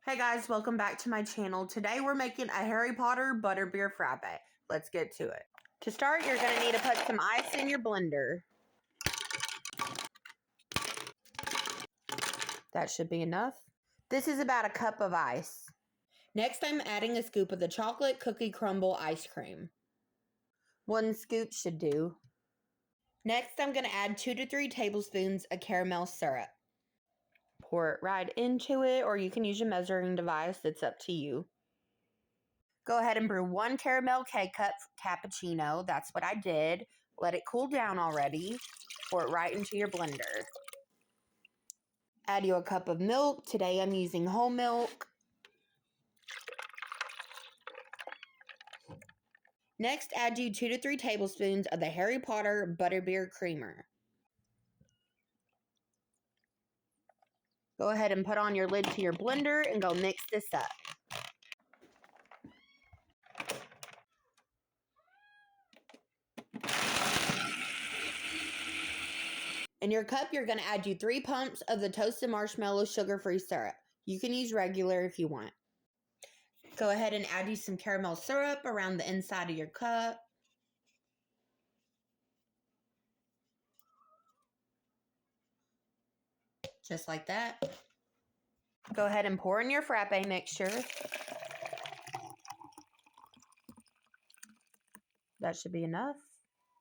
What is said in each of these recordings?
Hey guys, welcome back to my channel. Today we're making a Harry Potter butterbeer frappe. Let's get to it. To start, you're going to need to put some ice in your blender. That should be enough. This is about a cup of ice. Next, I'm adding a scoop of the chocolate cookie crumble ice cream. 1 scoop should do. Next, I'm going to add 2 to 3 tablespoons of caramel syrup. Pour it right into it, or you can use your measuring device. It's up to you. Go ahead and brew 1 caramel K-cup cappuccino. That's what I did. Let it cool down already. Pour it right into your blender. Add you a cup of milk. Today I'm using whole milk. Next, add you 2 to 3 tablespoons of the Harry Potter butterbeer creamer. Go ahead and put on your lid to your blender and go mix this up. In your cup, you're going to add you 3 pumps of the toasted marshmallow sugar-free syrup. You can use regular if you want. Go ahead and add you some caramel syrup around the inside of your cup. Just like that. Go ahead and pour in your frappe mixture. That should be enough.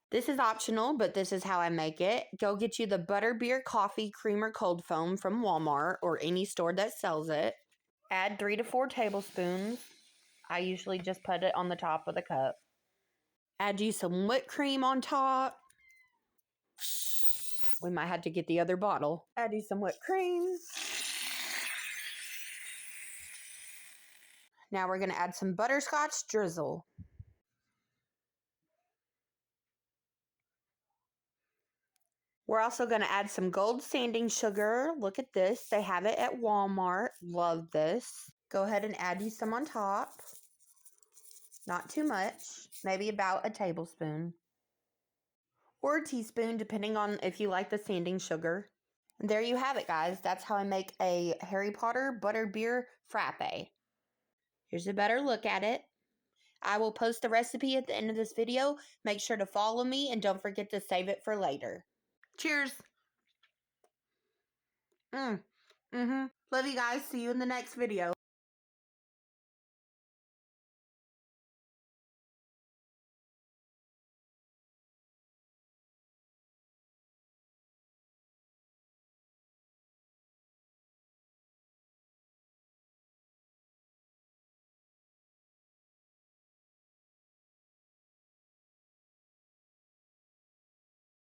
This is optional, but this is how I make it. Go get you the butterbeer coffee creamer cold foam from Walmart or any store that sells it. Add 3 to 4 tablespoons. I usually just put it on the top of the cup. Add you some whipped cream on top. We might have to get the other bottle. Add you some whipped cream. Now we're going to add some butterscotch drizzle. We're also going to add some gold sanding sugar. Look at this. They have it at Walmart. Love this. Go ahead and add you some on top. Not too much. Maybe about a tablespoon. Or a teaspoon, depending on if you like the sanding sugar. And there you have it, guys. That's how I make a Harry Potter butterbeer frappe. Here's a better look at it. I will post the recipe at the end of this video. Make sure to follow me and don't forget to save it for later. Cheers. Love you guys. See you in the next video.